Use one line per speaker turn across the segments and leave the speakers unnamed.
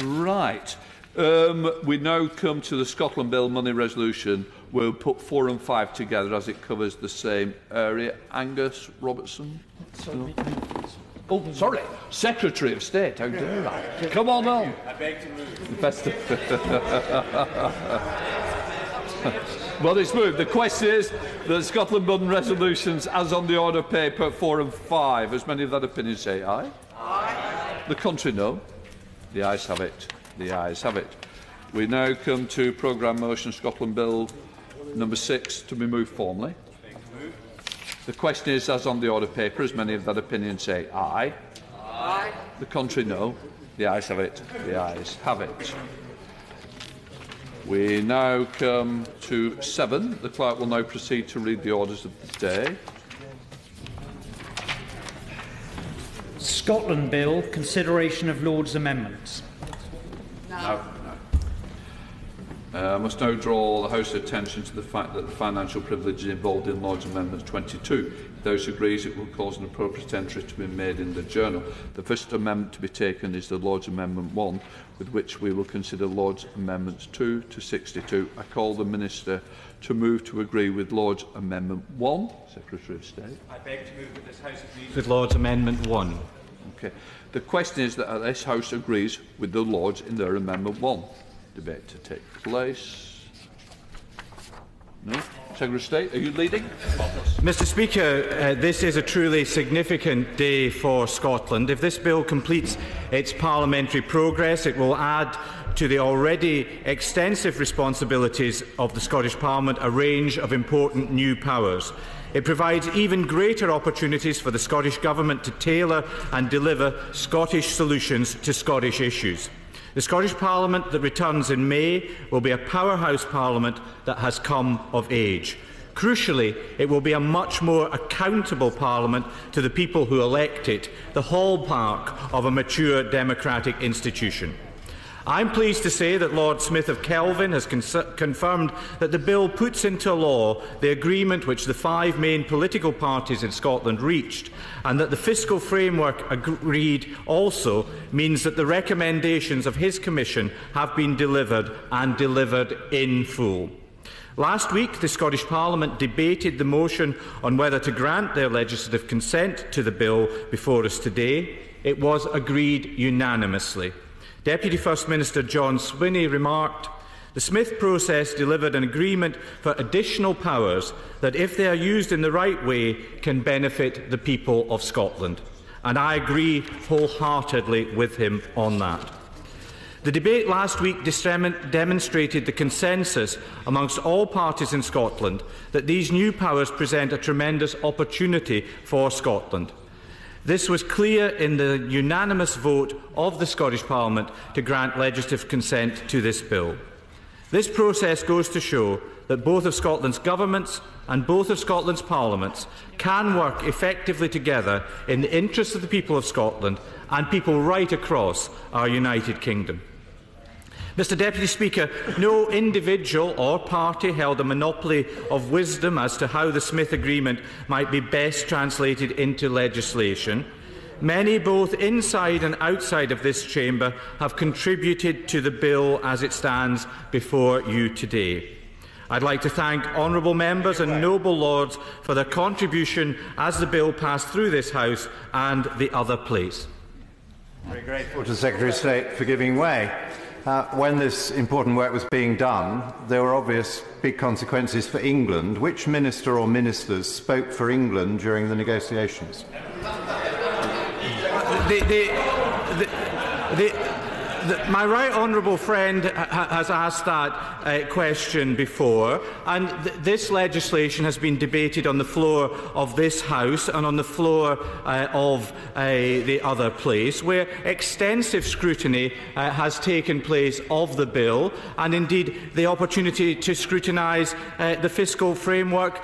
Right. We now come to the Scotland Bill Money Resolution. We'll put 4 and 5 together as it covers the same area. Angus, Robertson? Oh, sorry. Secretary of State. How dare I? Come on. I beg to move. Well, it's moved. The question is the Scotland Bill Resolutions as on the order paper 4 and 5. As many of that opinion say aye? Aye. The contrary, no. The ayes have it. The ayes have it. We now come to programme motion Scotland Bill number 6 to be moved formally. The question is as on the order paper. As many of that opinion say aye. Aye. The contrary, no. The ayes have it. The ayes have it. We now come to 7. The clerk will now proceed to read the orders of the day.
Scotland Bill, consideration of Lord's amendments.
No. I must now draw the House's attention to the fact that the financial privilege is involved in Lord's Amendment 22. If the House agrees, it will cause an appropriate entry to be made in the Journal. The first amendment to be taken is the Lord's Amendment 1, with which we will consider Lord's Amendments 2 to 62. I call the Minister to move to agree with Lord's Amendment 1. Secretary of State.
I beg to move that this House agrees with Lord's Amendment 1.
Okay. The question is that this House agrees with the Lords in their Amendment 1. Debate to take place. No? Secretary of State, are you leading?
Mr Speaker, this is a truly significant day for Scotland. If this bill completes its parliamentary progress, it will add to the already extensive responsibilities of the Scottish Parliament a range of important new powers. It provides even greater opportunities for the Scottish Government to tailor and deliver Scottish solutions to Scottish issues. The Scottish Parliament that returns in May will be a powerhouse Parliament that has come of age. Crucially, it will be a much more accountable Parliament to the people who elect it, the hallmark of a mature democratic institution. I am pleased to say that Lord Smith of Kelvin has confirmed that the bill puts into law the agreement which the 5 main political parties in Scotland reached, and that the fiscal framework agreed also means that the recommendations of his Commission have been delivered and delivered in full. Last week, the Scottish Parliament debated the motion on whether to grant their legislative consent to the bill before us today. It was agreed unanimously. Deputy First Minister John Swinney remarked, "The Smith process delivered an agreement for additional powers that, if they are used in the right way, can benefit the people of Scotland." And I agree wholeheartedly with him on that. The debate last week demonstrated the consensus amongst all parties in Scotland that these new powers present a tremendous opportunity for Scotland. This was clear in the unanimous vote of the Scottish Parliament to grant legislative consent to this bill. This process goes to show that both of Scotland's governments and both of Scotland's parliaments can work effectively together in the interests of the people of Scotland and people right across our United Kingdom. Mr Deputy Speaker, no individual or party held a monopoly of wisdom as to how the Smith Agreement might be best translated into legislation. Many, both inside and outside of this chamber, have contributed to the bill as it stands before you today. I'd like to thank honourable members and noble lords for their contribution as the bill passed through this House and the other place.
Very grateful to the Secretary of State for giving way. When this important work was being done, there were obvious big consequences for England. Which minister or ministers spoke for England during the negotiations?
My right honourable friend has asked that question before, and this legislation has been debated on the floor of this House and on the floor of the other place, where extensive scrutiny has taken place of the bill, and indeed the opportunity to scrutinise the fiscal framework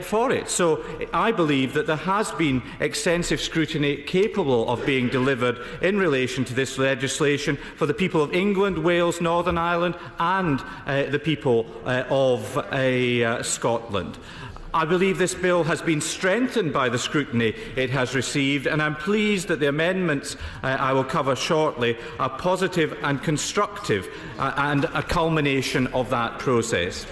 for it. So I believe that there has been extensive scrutiny capable of being delivered in relation to this legislation for the people of England, Wales, Northern Ireland and the people of Scotland. I believe this bill has been strengthened by the scrutiny it has received, and I'm pleased that the amendments I will cover shortly are positive and constructive and a culmination of that process.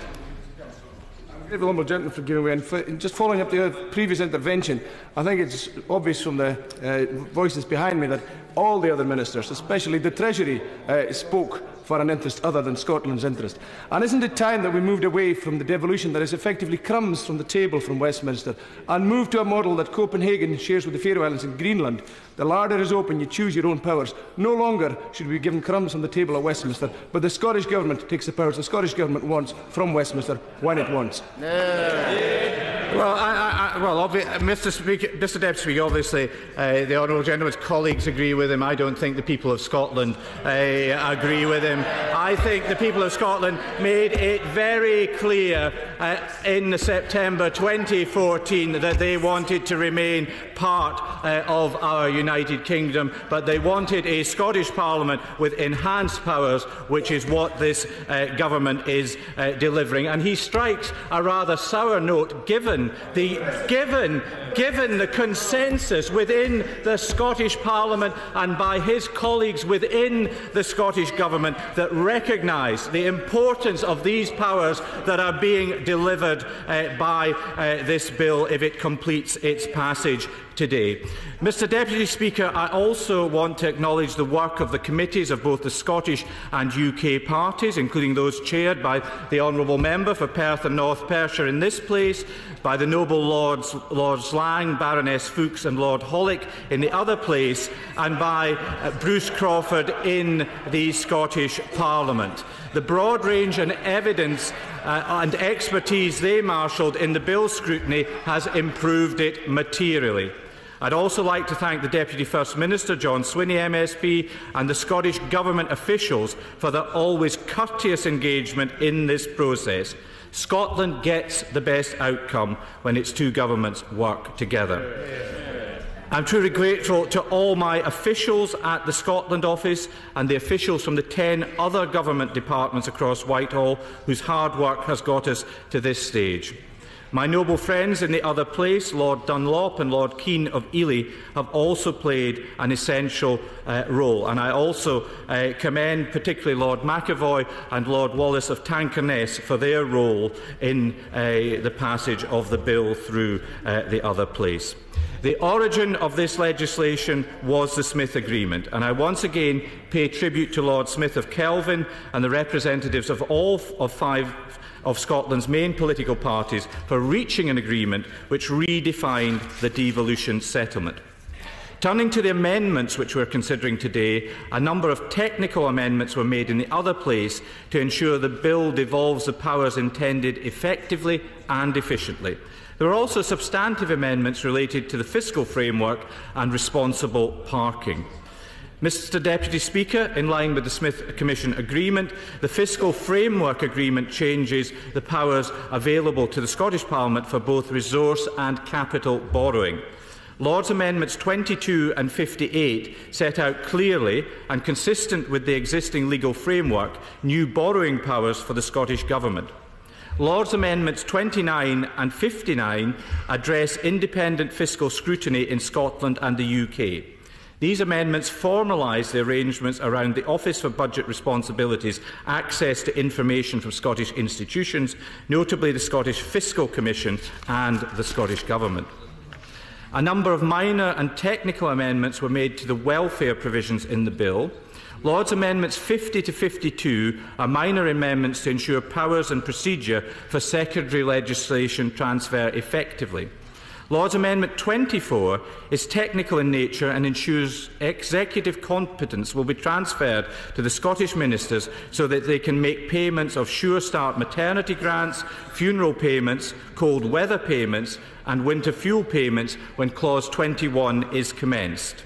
The Honourable Gentleman for giving way. And just following up the previous intervention, I think it's obvious from the voices behind me that all the other ministers, especially the Treasury, spoke for an interest other than Scotland's interest. And isn't it time that we moved away from the devolution that is effectively crumbs from the table from Westminster and moved to a model that Copenhagen shares with the Faroe Islands and Greenland? The larder is open, you choose your own powers. No longer should we be given crumbs on the table at Westminster, but the Scottish Government takes the powers the Scottish Government wants from Westminster when it wants.
Well, Mr. Deputy Speaker, obviously the Honourable Gentleman's colleagues agree with him. I don't think the people of Scotland agree with him. I think the people of Scotland made it very clear in September 2014 that they wanted to remain part of our United Kingdom, but they wanted a Scottish Parliament with enhanced powers, which is what this government is delivering. And he strikes a rather sour note given the consensus within the Scottish Parliament and by his colleagues within the Scottish Government that recognise the importance of these powers that are being delivered by this bill if it completes its passage today. Mr. Deputy Speaker, I also want to acknowledge the work of the committees of both the Scottish and UK parties, including those chaired by the Honourable Member for Perth and North Perthshire in this place, by the noble Lords Lang, Baroness Fuchs and Lord Hollick in the other place, and by Bruce Crawford in the Scottish Parliament. The broad range and evidence and expertise they marshalled in the bill scrutiny has improved it materially. I'd also like to thank the Deputy First Minister, John Swinney MSP, and the Scottish Government officials for their always courteous engagement in this process. Scotland gets the best outcome when its two governments work together. I'm truly grateful to all my officials at the Scotland Office and the officials from the 10 other government departments across Whitehall whose hard work has got us to this stage. My noble friends in the other place, Lord Dunlop and Lord Keane of Ely, have also played an essential role, and I also commend particularly Lord McAvoy and Lord Wallace of Tankerness for their role in the passage of the bill through the other place. The origin of this legislation was the Smith Agreement, and I once again pay tribute to Lord Smith of Kelvin and the representatives of all five of Scotland's main political parties for reaching an agreement which redefined the devolution settlement. Turning to the amendments which we are considering today, a number of technical amendments were made in the other place to ensure the bill devolves the powers intended effectively and efficiently. There were also substantive amendments related to the fiscal framework and responsible parking. Mr. Deputy Speaker, in line with the Smith Commission agreement, the Fiscal Framework Agreement changes the powers available to the Scottish Parliament for both resource and capital borrowing. Lord's Amendments 22 and 58 set out clearly and consistent with the existing legal framework new borrowing powers for the Scottish Government. Lord's Amendments 29 and 59 address independent fiscal scrutiny in Scotland and the UK. These amendments formalise the arrangements around the Office for Budget Responsibilities' access to information from Scottish institutions, notably the Scottish Fiscal Commission and the Scottish Government. A number of minor and technical amendments were made to the welfare provisions in the bill. Lord's Amendments 50 to 52 are minor amendments to ensure powers and procedure for secondary legislation transfer effectively. Lord's Amendment 24 is technical in nature and ensures executive competence will be transferred to the Scottish ministers so that they can make payments of Sure Start maternity grants, funeral payments, cold weather payments and winter fuel payments when Clause 21 is commenced.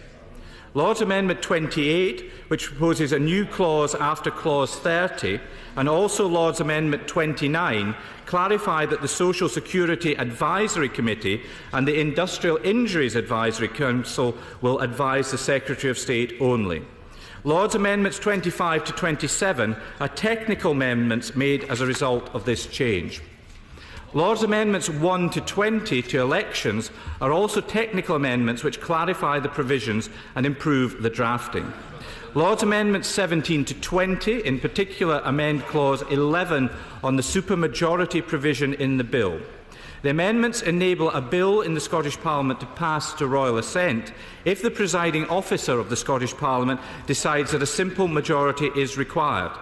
Lord's Amendment 28, which proposes a new clause after Clause 30, and also Lord's Amendment 29, clarify that the Social Security Advisory Committee and the Industrial Injuries Advisory Council will advise the Secretary of State only. Lord's Amendments 25 to 27 are technical amendments made as a result of this change. Lords Amendments 1 to 20 to elections are also technical amendments which clarify the provisions and improve the drafting. Lords Amendments 17 to 20 in particular amend Clause 11 on the supermajority provision in the bill. The amendments enable a bill in the Scottish Parliament to pass to royal assent if the presiding officer of the Scottish Parliament decides that a simple majority is required.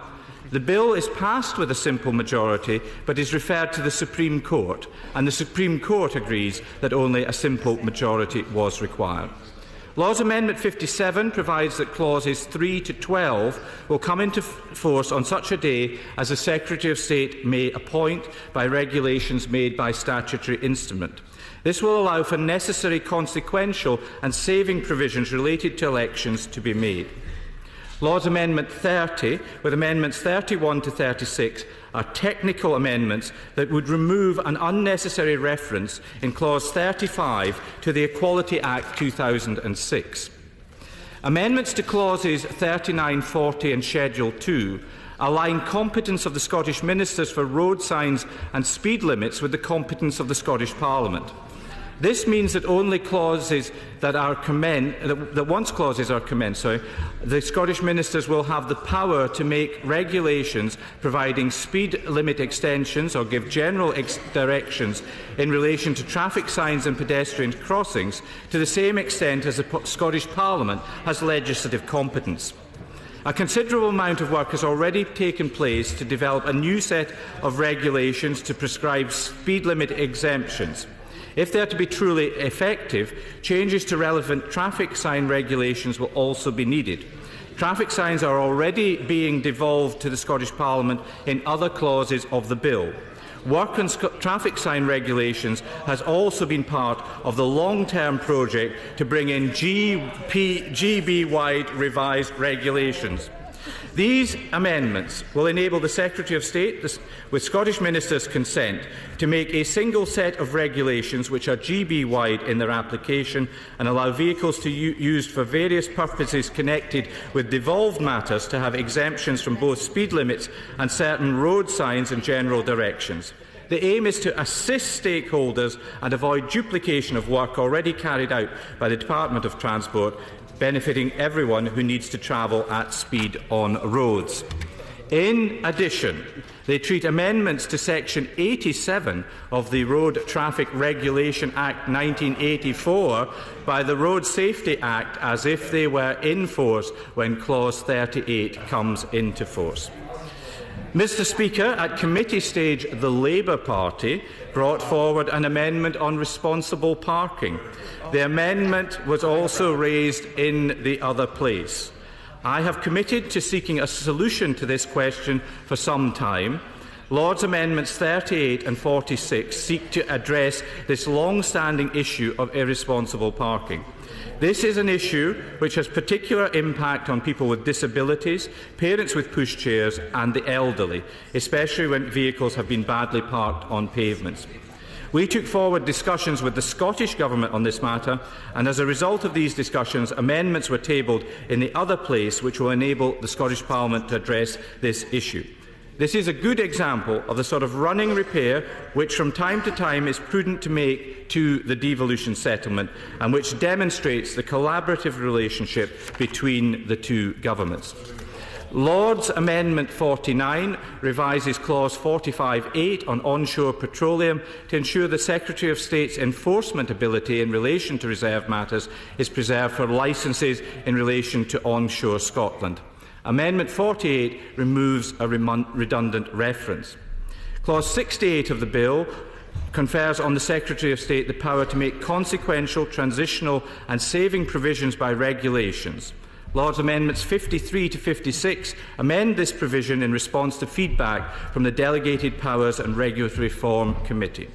The bill is passed with a simple majority but is referred to the Supreme Court, and the Supreme Court agrees that only a simple majority was required. Lord's Amendment 57 provides that clauses 3 to 12 will come into force on such a day as the Secretary of State may appoint by regulations made by statutory instrument. This will allow for necessary consequential and saving provisions related to elections to be made. Lord's Amendment 30, with Amendments 31 to 36, are technical amendments that would remove an unnecessary reference in Clause 35 to the Equality Act 2006. Amendments to Clauses 39, 40 and Schedule 2 align competence of the Scottish Ministers for road signs and speed limits with the competence of the Scottish Parliament. This means that only clauses that are once clauses are commenced, the Scottish Ministers will have the power to make regulations providing speed limit extensions or give general directions in relation to traffic signs and pedestrian crossings to the same extent as the Scottish Parliament has legislative competence. A considerable amount of work has already taken place to develop a new set of regulations to prescribe speed limit exemptions. If they are to be truly effective, changes to relevant traffic sign regulations will also be needed. Traffic signs are already being devolved to the Scottish Parliament in other clauses of the bill. Work on traffic sign regulations has also been part of the long-term project to bring in GB-wide revised regulations. These amendments will enable the Secretary of State, with Scottish Ministers' consent, to make a single set of regulations which are GB-wide in their application and allow vehicles used for various purposes connected with devolved matters to have exemptions from both speed limits and certain road signs and general directions. The aim is to assist stakeholders and avoid duplication of work already carried out by the Department of Transport, benefiting everyone who needs to travel at speed on roads. In addition, they treat amendments to Section 87 of the Road Traffic Regulation Act 1984 by the Road Safety Act as if they were in force when Clause 38 comes into force. Mr. Speaker, at committee stage, the Labour Party brought forward an amendment on responsible parking. The amendment was also raised in the other place. I have committed to seeking a solution to this question for some time. Lord's Amendments 38 and 46 seek to address this long-standing issue of irresponsible parking. This is an issue which has particular impact on people with disabilities, parents with pushchairs and the elderly, especially when vehicles have been badly parked on pavements. We took forward discussions with the Scottish Government on this matter, and as a result of these discussions, amendments were tabled in the other place which will enable the Scottish Parliament to address this issue. This is a good example of the sort of running repair which from time to time is prudent to make to the devolution settlement and which demonstrates the collaborative relationship between the two governments. Lord's Amendment 49 revises Clause 45(8) on onshore petroleum to ensure the Secretary of State's enforcement ability in relation to reserved matters is preserved for licences in relation to onshore Scotland. Amendment 48 removes a redundant reference. Clause 68 of the bill confers on the Secretary of State the power to make consequential, transitional and saving provisions by regulations. Lord's Amendments 53 to 56 amend this provision in response to feedback from the Delegated Powers and Regulatory Reform Committee.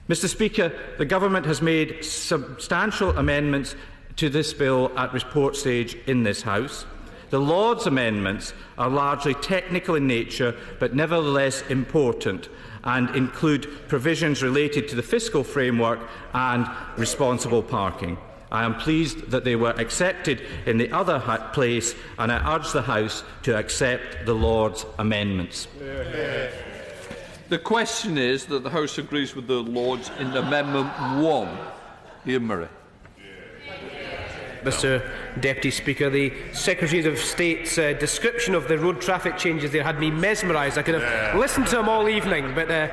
Mr. Speaker, the Government has made substantial amendments to this bill at report stage in this House. The Lord's amendments are largely technical in nature, but nevertheless important, and include provisions related to the fiscal framework and responsible parking. I am pleased that they were accepted in the other place, and I urge the House to accept the Lord's amendments.
The question is that the House agrees with the Lords in Amendment 1. Ian Murray.
Mr Deputy Speaker, the Secretary of State's description of the road traffic changes there had me mesmerised. I could have listened to him all evening, but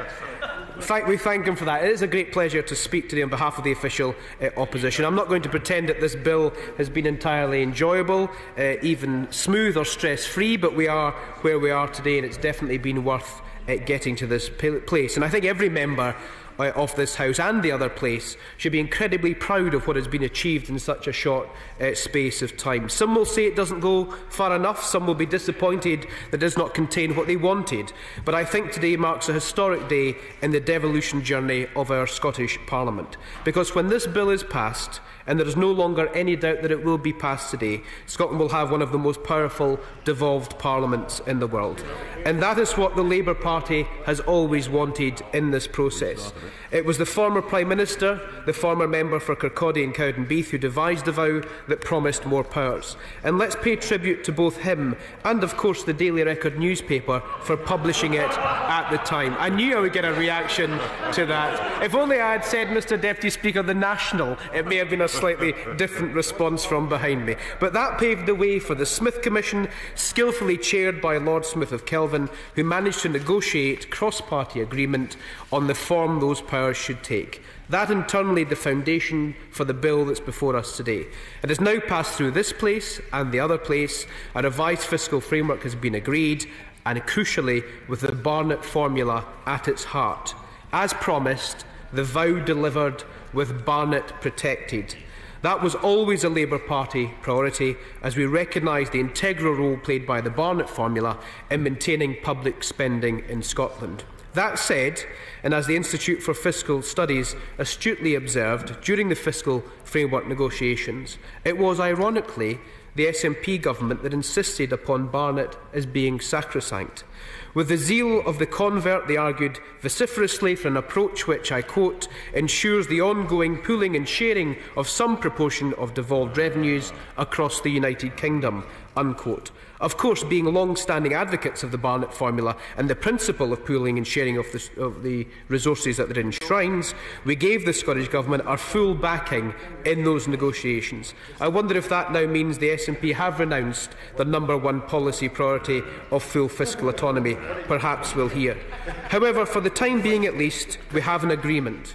we thank him for that. It is a great pleasure to speak today on behalf of the official opposition. I'm not going to pretend that this bill has been entirely enjoyable, even smooth or stress-free, but we are where we are today, and it's definitely been worth getting to this place. And I think every member of this House and the other place should be incredibly proud of what has been achieved in such a short space of time. Some will say it doesn't go far enough, some will be disappointed that it does not contain what they wanted, but I think today marks a historic day in the devolution journey of our Scottish Parliament, because when this bill is passed, and there is no longer any doubt that it will be passed today, Scotland will have one of the most powerful devolved parliaments in the world. And that is what the Labour Party has always wanted in this process. It was the former Prime Minister, the former member for Kirkcaldy and Cowdenbeath, who devised the vow that promised more powers. And let's pay tribute to both him and, of course, the Daily Record newspaper for publishing it at the time. I knew I would get a reaction to that. If only I had said, Mr Deputy Speaker, the National, it may have been a slightly different response from behind me. But that paved the way for the Smith Commission, skillfully chaired by Lord Smith of Kelvin, who managed to negotiate cross-party agreement on the form those powers should take. That in turn laid the foundation for the bill that's before us today. It has now passed through this place and the other place. A revised fiscal framework has been agreed, and crucially with the Barnett formula at its heart. As promised, the vow delivered with Barnett protected. That was always a Labour Party priority, as we recognise the integral role played by the Barnett formula in maintaining public spending in Scotland. That said, and as the Institute for Fiscal Studies astutely observed during the fiscal framework negotiations, it was ironically the SNP government that insisted upon Barnett as being sacrosanct. With the zeal of the convert, they argued vociferously for an approach which, I quote, ensures the ongoing pooling and sharing of some proportion of devolved revenues across the United Kingdom, unquote. Of course, being long-standing advocates of the Barnett formula and the principle of pooling and sharing of the resources that it enshrines, we gave the Scottish Government our full backing in those negotiations. I wonder if that now means the SNP have renounced the #1 policy priority of full fiscal autonomy. Perhaps we'll hear. However, for the time being at least, we have an agreement.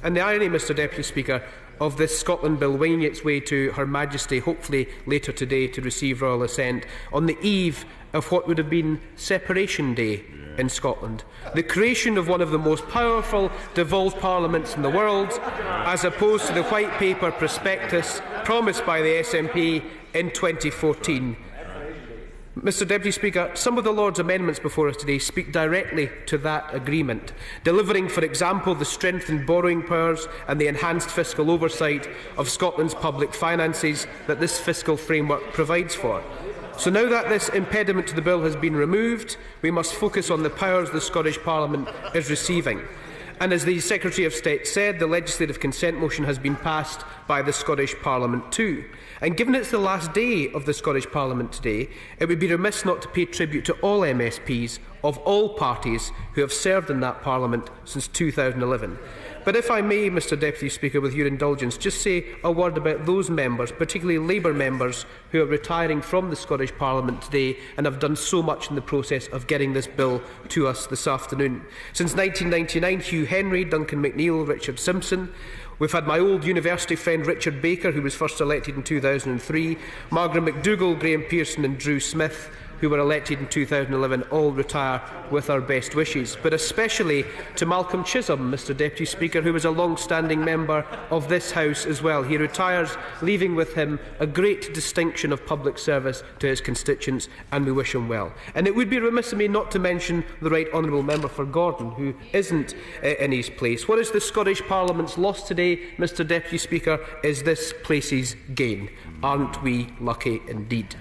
And the irony, Mr Deputy Speaker, of this Scotland Bill winging its way to Her Majesty, hopefully later today, to receive royal assent, on the eve of what would have been Separation Day in Scotland. The creation of one of the most powerful devolved parliaments in the world, as opposed to the white paper prospectus promised by the SNP in 2014. Mr Deputy Speaker, some of the Lord's amendments before us today speak directly to that agreement, delivering, for example, the strengthened borrowing powers and the enhanced fiscal oversight of Scotland's public finances that this fiscal framework provides for. So now that this impediment to the bill has been removed, we must focus on the powers the Scottish Parliament is receiving. And as the Secretary of State said, the legislative consent motion has been passed by the Scottish Parliament too. And given it's the last day of the Scottish Parliament today, it would be remiss not to pay tribute to all MSPs of all parties who have served in that Parliament since 2011. But if I may, Mr Deputy Speaker, with your indulgence, just say a word about those members, particularly Labour members, who are retiring from the Scottish Parliament today and have done so much in the process of getting this bill to us this afternoon. Since 1999, Hugh Henry, Duncan McNeill, Richard Simpson. We've had my old university friend Richard Baker, who was first elected in 2003, Margaret McDougall, Graham Pearson and Drew Smith, who were elected in 2011, all retire with our best wishes. But especially to Malcolm Chisholm, Mr Deputy Speaker, who was a long-standing member of this House as well. He retires, leaving with him a great distinction of public service to his constituents, and we wish him well. And it would be remiss of me not to mention the Right Honourable Member for Gordon, who isn't in his place. What is the Scottish Parliament's loss today, Mr Deputy Speaker, is this place's gain. Aren't we lucky indeed?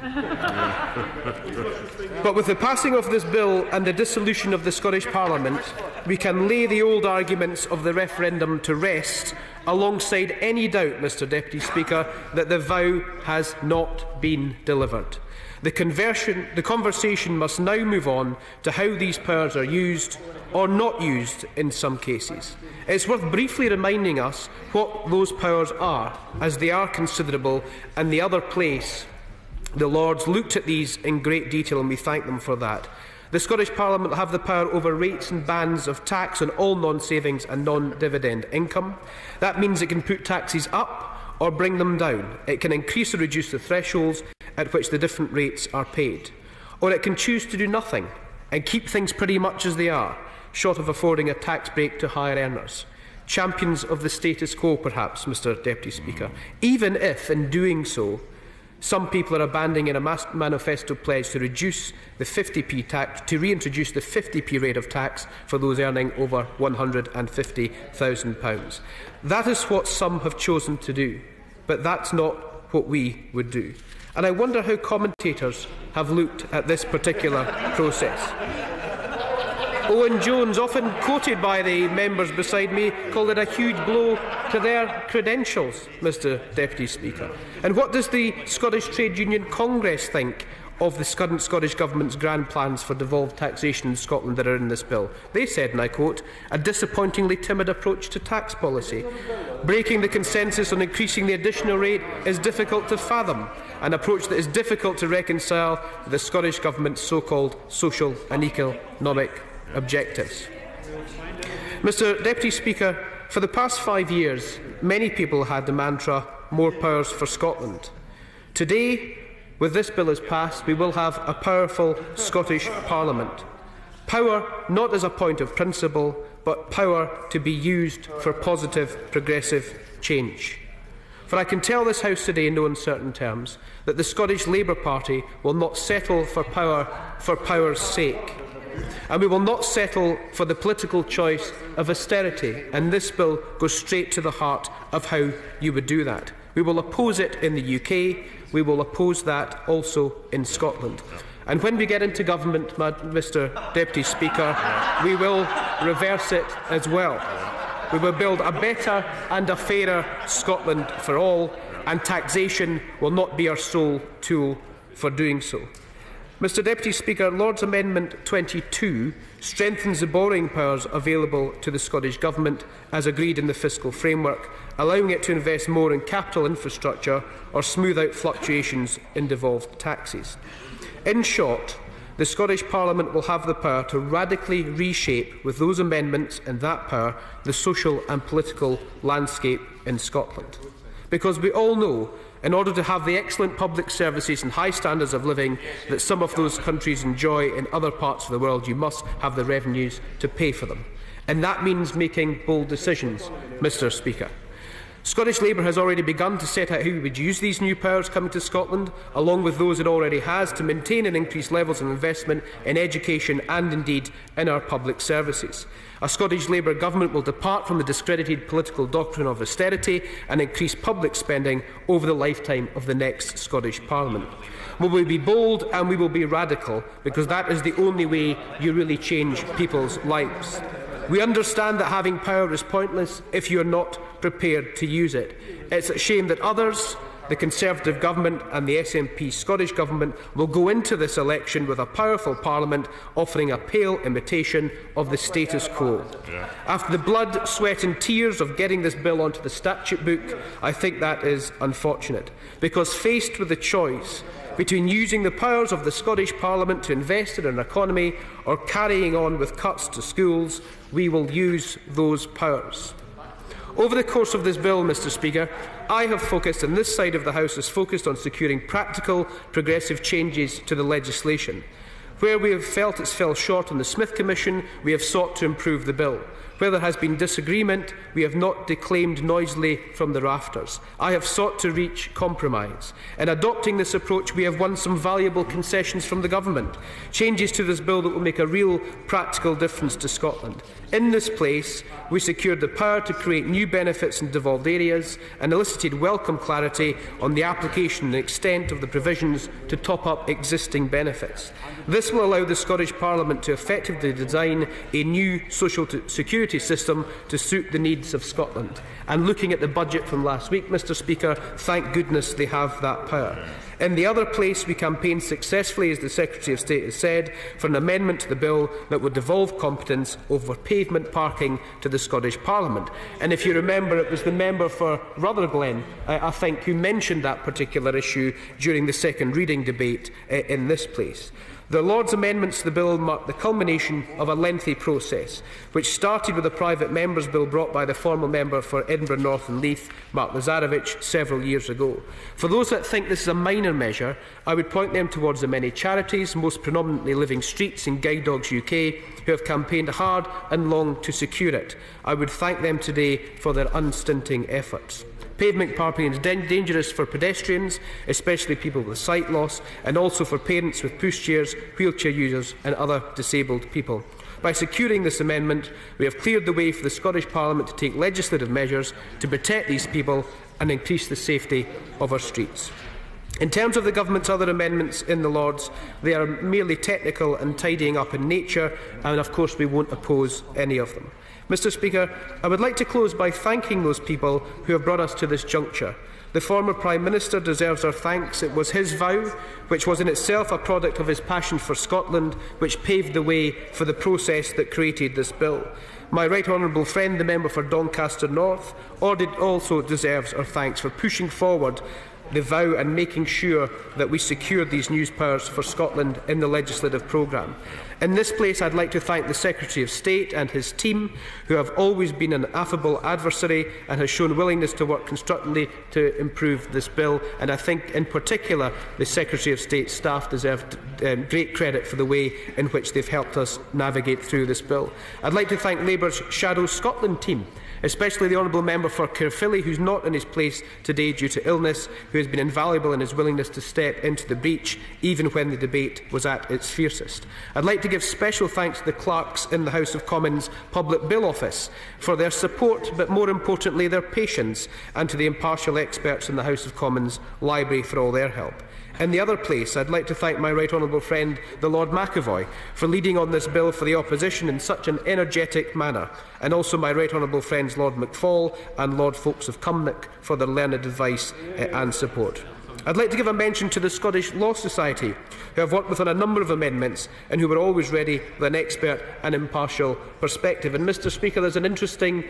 But with the passing of this bill and the dissolution of the Scottish Parliament, we can lay the old arguments of the referendum to rest, alongside any doubt, Mr Deputy Speaker, that the vow has not been delivered. The conversation must now move on to how these powers are used or not used in some cases. It's worth briefly reminding us what those powers are, as they are considerable, and the other place the Lords looked at these in great detail, and we thank them for that. The Scottish Parliament will have the power over rates and bands of tax on all non-savings and non-dividend income. That means it can put taxes up or bring them down. It can increase or reduce the thresholds at which the different rates are paid. Or it can choose to do nothing and keep things pretty much as they are, short of affording a tax break to higher earners. Champions of the status quo, perhaps, Mr Deputy Speaker, even if, in doing so, some people are abandoning a manifesto pledge to reduce the 50p tax, to reintroduce the 50p rate of tax for those earning over £150,000. That is what some have chosen to do, but that's not what we would do. And I wonder how commentators have looked at this particular process. Owen Jones, often quoted by the members beside me, called it a huge blow to their credentials, Mr Deputy Speaker. And what does the Scottish Trade Union Congress think of the current Scottish Government's grand plans for devolved taxation in Scotland that are in this bill? They said, and I quote, "a disappointingly timid approach to tax policy. Breaking the consensus on increasing the additional rate is difficult to fathom, an approach that is difficult to reconcile with the Scottish Government's so-called social and economic objectives." Mr Deputy Speaker, for the past 5 years, many people had the mantra, "more powers for Scotland." Today, with this bill as passed, we will have a powerful Scottish Parliament. Power not as a point of principle, but power to be used for positive, progressive change. For I can tell this House today in no uncertain terms that the Scottish Labour Party will not settle for power's sake. And we will not settle for the political choice of austerity, and this bill goes straight to the heart of how you would do that. We will oppose it in the UK, we will oppose that also in Scotland. And when we get into government, Mr Deputy Speaker, we will reverse it as well. We will build a better and a fairer Scotland for all, and taxation will not be our sole tool for doing so. Mr Deputy Speaker, Lord's Amendment 22 strengthens the borrowing powers available to the Scottish Government as agreed in the fiscal framework, allowing it to invest more in capital infrastructure or smooth out fluctuations in devolved taxes. In short, the Scottish Parliament will have the power to radically reshape, with those amendments and that power, the social and political landscape in Scotland. Because we all know, in order to have the excellent public services and high standards of living that some of those countries enjoy in other parts of the world, you must have the revenues to pay for them. And that means making bold decisions, Mr Speaker. Scottish Labour has already begun to set out how we would use these new powers coming to Scotland, along with those it already has, to maintain and increase levels of investment in education and indeed in our public services. A Scottish Labour government will depart from the discredited political doctrine of austerity and increase public spending over the lifetime of the next Scottish Parliament. We will be bold and we will be radical, because that is the only way you really change people's lives. We understand that having power is pointless if you are not prepared to use it. It's a shame that others, the Conservative Government and the SNP Scottish Government, will go into this election with a powerful Parliament offering a pale imitation of the status quo. After the blood, sweat and tears of getting this bill onto the statute book, I think that is unfortunate, because faced with the choice between using the powers of the Scottish Parliament to invest in an economy or carrying on with cuts to schools, we will use those powers. Over the course of this bill, Mr Speaker, I have focused, and this side of the House has focused, on securing practical, progressive changes to the legislation. Where we have felt it's fell short on the Smith Commission, we have sought to improve the bill. Where there has been disagreement, we have not declaimed noisily from the rafters. I have sought to reach compromise. In adopting this approach, we have won some valuable concessions from the Government, changes to this bill that will make a real practical difference to Scotland. In this place, we secured the power to create new benefits in devolved areas and elicited welcome clarity on the application and extent of the provisions to top up existing benefits. This will allow the Scottish Parliament to effectively design a new social security system to suit the needs of Scotland. And looking at the budget from last week, Mr Speaker, thank goodness they have that power. In the other place, we campaigned successfully, as the Secretary of State has said, for an amendment to the bill that would devolve competence over pavement parking to the Scottish Parliament. And if you remember, it was the member for Rutherglen, I think, who mentioned that particular issue during the second reading debate in this place. The Lord's amendments to the bill mark the culmination of a lengthy process, which started with a private member's bill brought by the former member for Edinburgh North and Leith, Mark Lazarevich, several years ago. For those that think this is a minor measure, I would point them towards the many charities, most predominantly Living Streets and Guide Dogs UK, who have campaigned hard and long to secure it. I would thank them today for their unstinting efforts. Pavement parking is dangerous for pedestrians, especially people with sight loss, and also for parents with pushchairs, wheelchair users and other disabled people. By securing this amendment, we have cleared the way for the Scottish Parliament to take legislative measures to protect these people and increase the safety of our streets. In terms of the Government's other amendments in the Lords, they are merely technical and tidying up in nature, and of course we won't oppose any of them. Mr Speaker, I would like to close by thanking those people who have brought us to this juncture. The former Prime Minister deserves our thanks. It was his vow, which was in itself a product of his passion for Scotland, which paved the way for the process that created this bill. My right honourable friend, the member for Doncaster North, also deserves our thanks for pushing forward the vow and making sure that we secure these new powers for Scotland in the legislative programme. In this place, I'd like to thank the Secretary of State and his team, who have always been an affable adversary and has shown willingness to work constructively to improve this bill. And I think, in particular, the Secretary of State staff deserve great credit for the way in which they've helped us navigate through this bill. I'd like to thank Labour's Shadow Scotland team, especially the honourable member for Caerphilly, who is not in his place today due to illness, who has been invaluable in his willingness to step into the breach, even when the debate was at its fiercest. I'd like to give special thanks to the clerks in the House of Commons Public Bill Office for their support, but more importantly their patience, and to the impartial experts in the House of Commons Library for all their help. In the other place, I'd like to thank my right honourable friend, the Lord McAvoy, for leading on this bill for the opposition in such an energetic manner, and also my right honourable friends Lord McFall and Lord Folks of Cumnock for their learned advice and support. I'd like to give a mention to the Scottish Law Society, who have worked with on a number of amendments and who were always ready with an expert and impartial perspective. And Mr Speaker, there's an interesting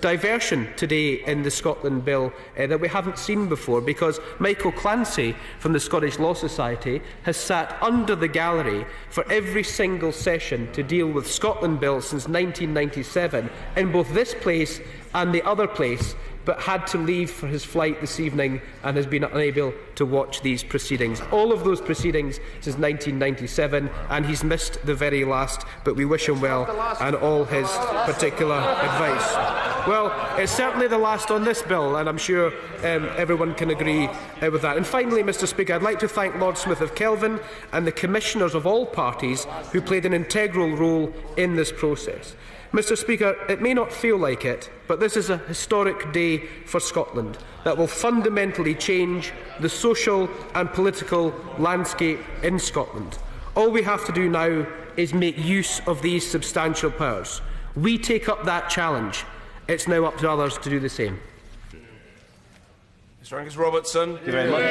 diversion today in the Scotland Bill that we haven't seen before, because Michael Clancy from the Scottish Law Society has sat under the gallery for every single session to deal with Scotland Bill since 1997 in both this place and the other place, but had to leave for his flight this evening and has been unable to watch these proceedings. All of those proceedings since 1997, and he's missed the very last, but we wish him well and all his particular advice. Well, it's certainly the last on this bill, and I'm sure everyone can agree with that. And finally, Mr Speaker, I'd like to thank Lord Smith of Kelvin and the commissioners of all parties who played an integral role in this process. Mr Speaker, it may not feel like it, but this is a historic day for Scotland that will fundamentally change the social and political landscape in Scotland. All we have to do now is make use of these substantial powers. We take up that challenge. It's now up to others to do the same.
Mr Angus Robertson.
Thank you very much.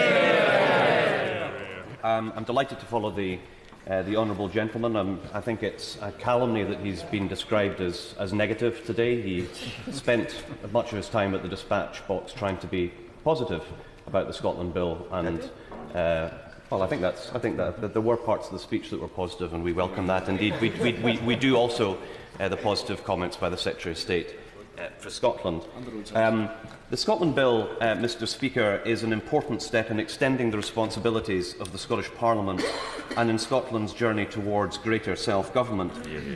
I'm delighted to follow the honourable gentleman. I think it's a calumny that he's been described as negative today. He spent much of his time at the dispatch box trying to be positive about the Scotland Bill, and well, I think that there were parts of the speech that were positive, and we welcome that. Indeed, we do also the positive comments by the Secretary of State for Scotland. The Scotland Bill, Mr Speaker, is an important step in extending the responsibilities of the Scottish Parliament and in Scotland's journey towards greater self-government.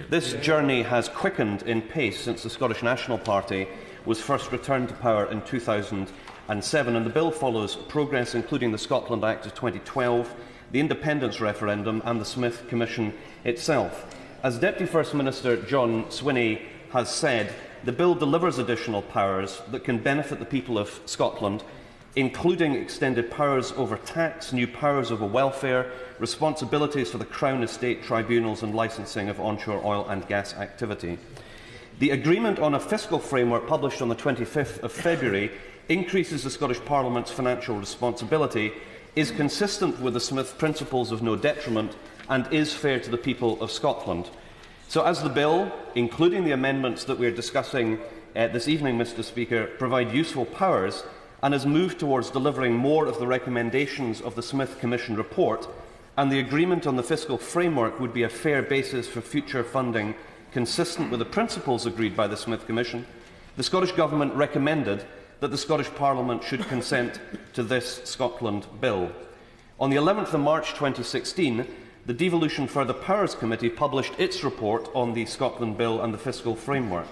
This journey has quickened in pace since the Scottish National Party was first returned to power in 2007, and the bill follows progress including the Scotland Act of 2012, the independence referendum and the Smith Commission itself. As Deputy First Minister John Swinney has said, the bill delivers additional powers that can benefit the people of Scotland, including extended powers over tax, new powers over welfare, responsibilities for the Crown Estate Tribunals and licensing of onshore oil and gas activity. The agreement on a fiscal framework published on the 25th of February increases the Scottish Parliament's financial responsibility, is consistent with the Smith principles of no detriment and is fair to the people of Scotland. So as the bill, including the amendments that we are discussing this evening, Mr Speaker, provide useful powers and has moved towards delivering more of the recommendations of the Smith Commission report, and the agreement on the fiscal framework would be a fair basis for future funding consistent with the principles agreed by the Smith Commission, the Scottish Government recommended that the Scottish Parliament should consent to this Scotland Bill. On the 11th of March 2016, the Devolution Further Powers Committee published its report on the Scotland Bill and the fiscal framework.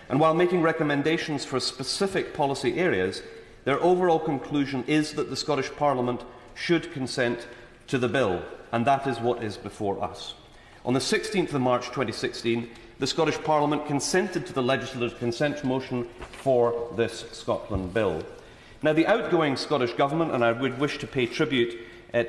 And while making recommendations for specific policy areas, their overall conclusion is that the Scottish Parliament should consent to the bill, and that is what is before us. On the 16th of March 2016, the Scottish Parliament consented to the legislative consent motion for this Scotland Bill. Now, the outgoing Scottish Government, and I would wish to pay tribute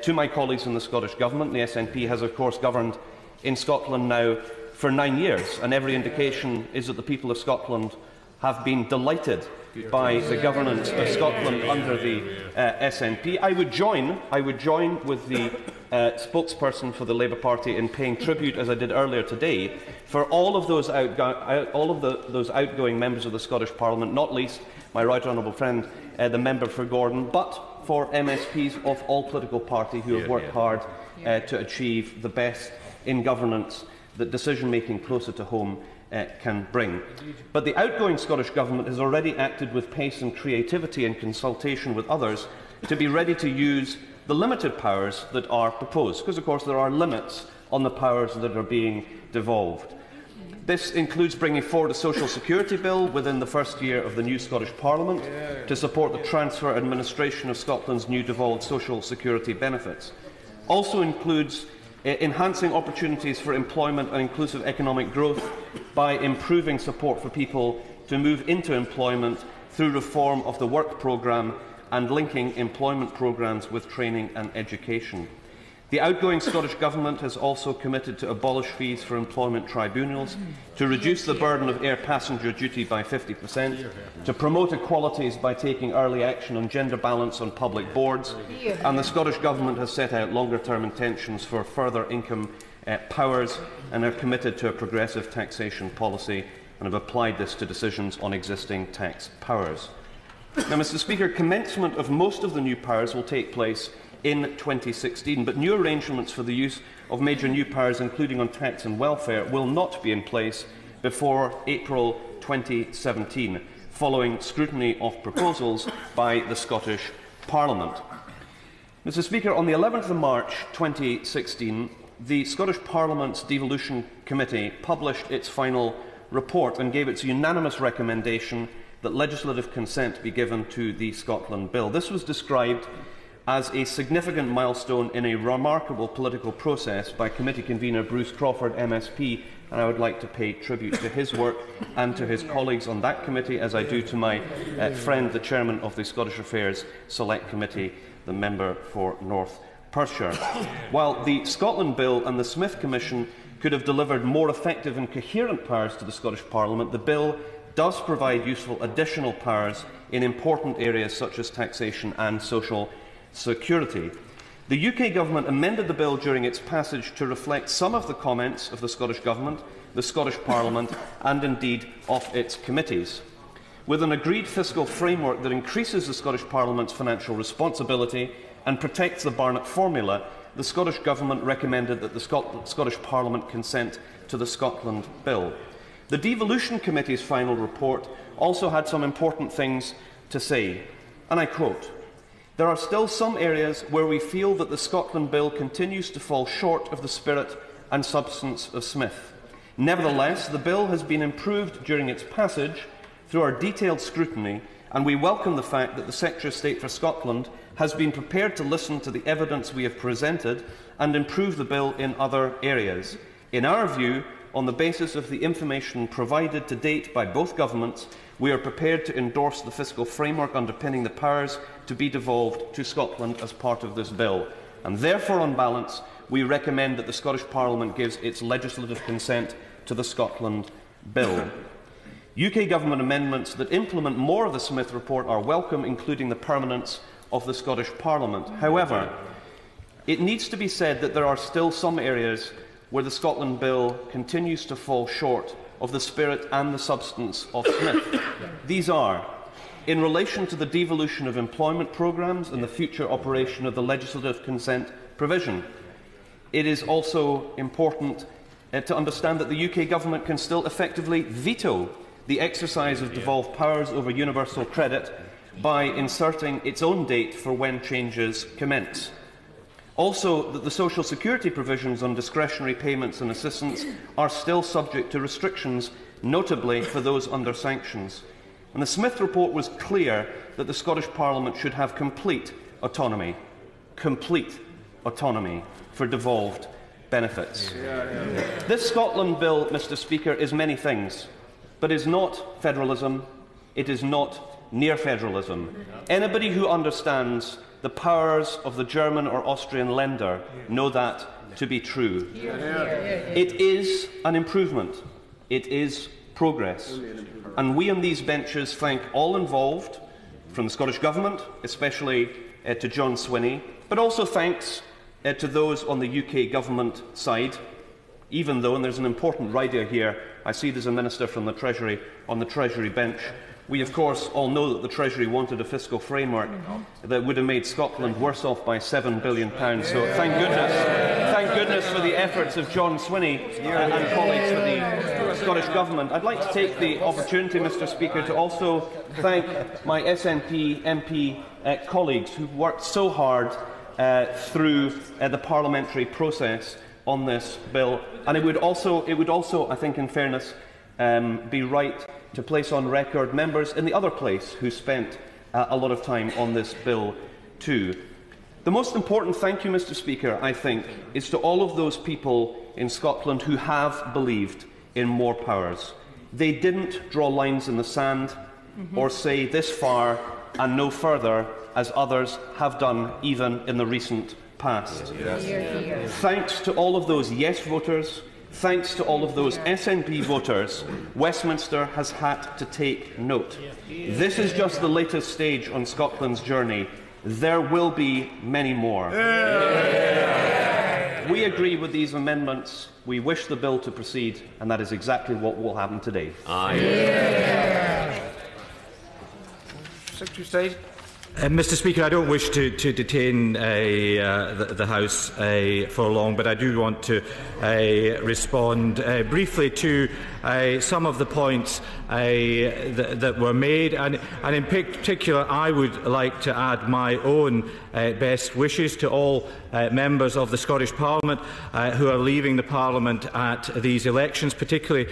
to my colleagues in the Scottish Government, the SNP has of course governed in Scotland now for 9 years, and every indication is that the people of Scotland have been delighted by the governance of Scotland under the SNP. I would join with the spokesperson for the Labour Party in paying tribute, as I did earlier today, for all of those outgoing members of the Scottish Parliament, not least my right honourable friend, the member for Gordon, but for MSPs of all political parties who have worked hard to achieve the best in governance that decision-making closer to home can bring. But the outgoing Scottish Government has already acted with pace and creativity in consultation with others to be ready to use the limited powers that are proposed, because of course there are limits on the powers that are being devolved. This includes bringing forward a social security bill within the first year of the new Scottish Parliament to support the transfer and administration of Scotland's new devolved social security benefits. Also includes enhancing opportunities for employment and inclusive economic growth by improving support for people to move into employment through reform of the work programme and linking employment programmes with training and education. The outgoing Scottish Government has also committed to abolish fees for employment tribunals, to reduce the burden of air passenger duty by 50%, to promote equalities by taking early action on gender balance on public boards, and the Scottish Government has set out longer-term intentions for further income powers and are committed to a progressive taxation policy and have applied this to decisions on existing tax powers. Now, Mr Speaker, commencement of most of the new powers will take place in 2016, but new arrangements for the use of major new powers, including on tax and welfare, will not be in place before April 2017, following scrutiny of proposals by the Scottish Parliament. Mr Speaker, on the 11th of March 2016, the Scottish Parliament's Devolution Committee published its final report and gave its unanimous recommendation that legislative consent be given to the Scotland Bill. This was described as a significant milestone in a remarkable political process by committee convener Bruce Crawford, MSP, and I would like to pay tribute to his work and to his colleagues on that committee, as I do to my friend, the chairman of the Scottish Affairs Select Committee, the member for North Perthshire. While the Scotland Bill and the Smith Commission could have delivered more effective and coherent powers to the Scottish Parliament, the bill does provide useful additional powers in important areas such as taxation and social security. The UK Government amended the bill during its passage to reflect some of the comments of the Scottish Government, the Scottish Parliament and indeed of its committees. With an agreed fiscal framework that increases the Scottish Parliament's financial responsibility and protects the Barnett formula, the Scottish Government recommended that the Scottish Parliament consent to the Scotland Bill. The Devolution Committee's final report also had some important things to say, and I quote, There are still some areas where we feel that the Scotland Bill continues to fall short of the spirit and substance of Smith. Nevertheless, the bill has been improved during its passage through our detailed scrutiny, and we welcome the fact that the Secretary of State for Scotland has been prepared to listen to the evidence we have presented and improve the bill in other areas. In our view, on the basis of the information provided to date by both governments, we are prepared to endorse the fiscal framework underpinning the powers to be devolved to Scotland as part of this bill. And therefore, on balance, we recommend that the Scottish Parliament gives its legislative consent to the Scotland Bill. UK Government amendments that implement more of the Smith report are welcome, including the permanence of the Scottish Parliament. However, it needs to be said that there are still some areas where the Scotland Bill continues to fall short of the spirit and the substance of Smith. These are, in relation to the devolution of employment programmes and the future operation of the legislative consent provision. It is also important to understand that the UK Government can still effectively veto the exercise of devolved powers over universal credit by inserting its own date for when changes commence. Also, that the social security provisions on discretionary payments and assistance are still subject to restrictions, notably for those under sanctions. And the Smith report was clear that the Scottish Parliament should have complete autonomy for devolved benefits. This Scotland Bill, Mr. Speaker, is many things, but is not federalism, it is not near federalism. Anybody who understands the powers of the German or Austrian lender know that to be true. It is an improvement. It is progress. And we on these benches thank all involved, from the Scottish Government, especially to John Swinney, but also thanks to those on the UK Government side, even though, and there's an important rider here, I see there's a Minister from the Treasury on the Treasury bench. We, of course, all know that the Treasury wanted a fiscal framework that would have made Scotland worse off by £7 billion. So thank goodness for the efforts of John Swinney and colleagues for the Scottish Government. I'd like to take the opportunity, Mr. Speaker, to also thank my SNP MP colleagues who've worked so hard through the parliamentary process on this bill. And it would also, I think, in fairness, be right to place on record members in the other place who spent a lot of time on this bill too. The most important thank you, Mr. Speaker, I think, is to all of those people in Scotland who have believed in more powers. They didn't draw lines in the sand or say this far and no further, as others have done even in the recent past. Thanks to all of those yes voters, thanks to all of those SNP voters, Westminster has had to take note. This is just the latest stage on Scotland's journey. There will be many more. We agree with these amendments. We wish the bill to proceed, and that is exactly what will happen today.
Secretary of State.
Mr. Speaker, I don't wish to detain the House for long, but I do want to respond briefly to some of the points that were made, and in particular I would like to add my own best wishes to all members of the Scottish Parliament who are leaving the Parliament at these elections, particularly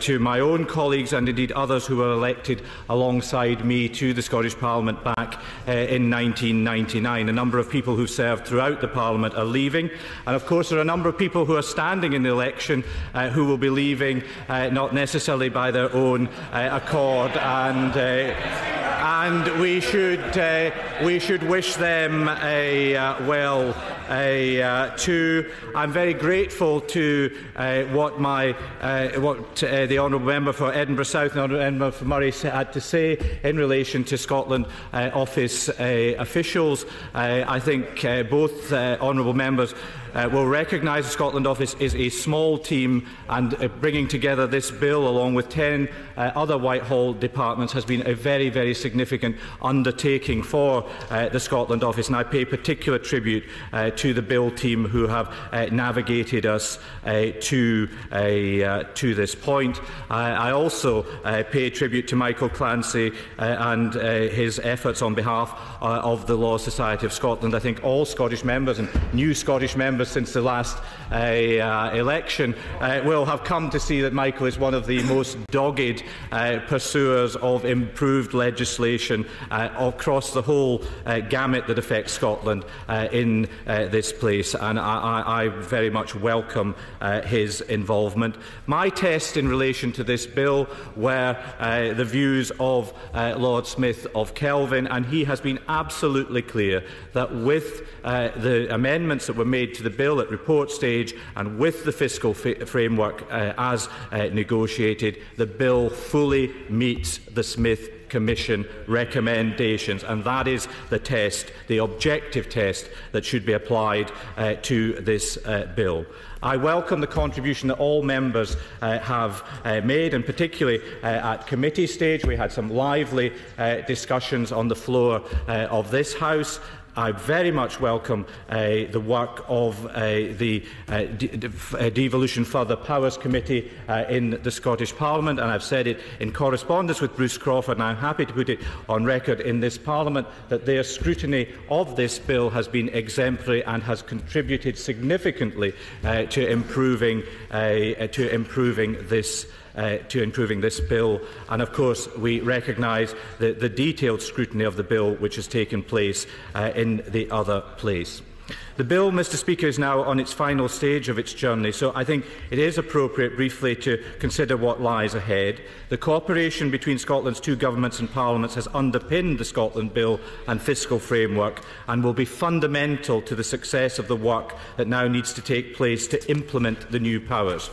to my own colleagues and indeed others who were elected alongside me to the Scottish Parliament back in 1999. A number of people who served throughout the Parliament are leaving, and of course there are a number of people who are standing in the election who will be leaving not necessarily by their own accord, and we should wish them well too. I'm very grateful to what the Honourable Member for Edinburgh South and the Honourable Member for Moray had to say in relation to Scotland Office officials. I think both Honourable Members will recognise the Scotland Office is a small team, and bringing together this bill along with 10 other Whitehall departments has been a very, very significant undertaking for the Scotland Office, and I pay particular tribute to the Bill team who have navigated us to this point. I also pay tribute to Michael Clancy and his efforts on behalf of the Law Society of Scotland. I think all Scottish members and new Scottish members since the last election will have come to see that Michael is one of the most dogged pursuers of improved legislation across the whole gamut that affects Scotland in this place, and I very much welcome his involvement. My test in relation to this bill were the views of Lord Smith of Kelvin, and he has been absolutely clear that with the amendments that were made to the bill at report stage and with the fiscal framework as negotiated, the bill fully meets the Smith Commission recommendations, and that is the test, the objective test that should be applied to this bill. I welcome the contribution that all members have made, and particularly at committee stage. We had some lively discussions on the floor of this House. I very much welcome the work of the Devolution Further Powers Committee in the Scottish Parliament, and I've said it in correspondence with Bruce Crawford, and I'm happy to put it on record in this Parliament that their scrutiny of this bill has been exemplary and has contributed significantly to improving this bill. And of course we recognise the detailed scrutiny of the bill which has taken place in the other place. The bill, Mr Speaker, is now on its final stage of its journey, so I think it is appropriate briefly to consider what lies ahead. The cooperation between Scotland's two governments and parliaments has underpinned the Scotland Bill and fiscal framework and will be fundamental to the success of the work that now needs to take place to implement the new powers.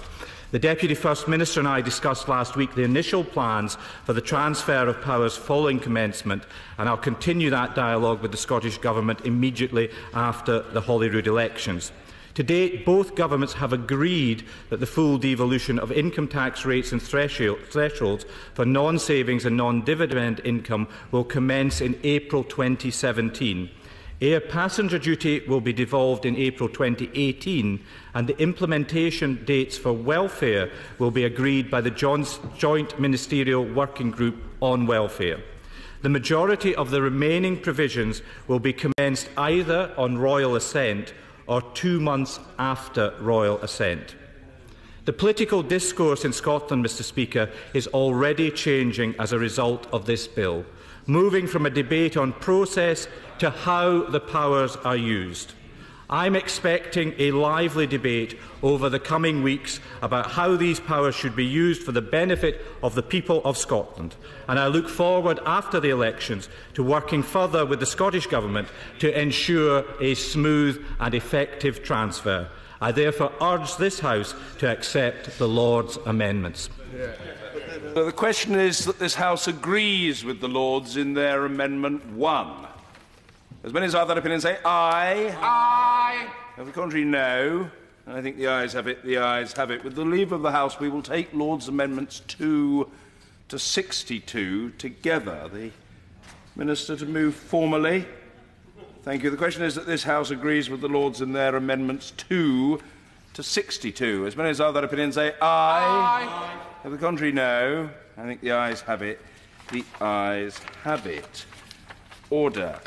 The Deputy First Minister and I discussed last week the initial plans for the transfer of powers following commencement, and I'll continue that dialogue with the Scottish Government immediately after the Holyrood elections. To date, both governments have agreed that the full devolution of income tax rates and thresholds for non-savings and non-dividend income will commence in April 2017. Air passenger duty will be devolved in April 2018, and the implementation dates for welfare will be agreed by the Joint Ministerial Working Group on Welfare. The majority of the remaining provisions will be commenced either on royal assent or 2 months after royal assent. The political discourse in Scotland, Mr Speaker, is already changing as a result of this bill, moving from a debate on process to how the powers are used. I'm expecting a lively debate over the coming weeks about how these powers should be used for the benefit of the people of Scotland, and I look forward after the elections to working further with the Scottish Government to ensure a smooth and effective transfer. I therefore urge this House to accept the Lord's amendments.
So the question is that this House agrees with the Lords in their Amendment 1. As many as are of that opinion say aye. Aye. Of the contrary, no. And I think the ayes have it. The ayes have it. With the leave of the House, we will take Lords' Amendments 2 to 62 together. The Minister to move formally. Thank you. The question is that this House agrees with the Lords in their Amendments 2 to 62. As many as are of that opinion say aye. Aye. Of the contrary, no. I think the ayes have it. The ayes have it. Order.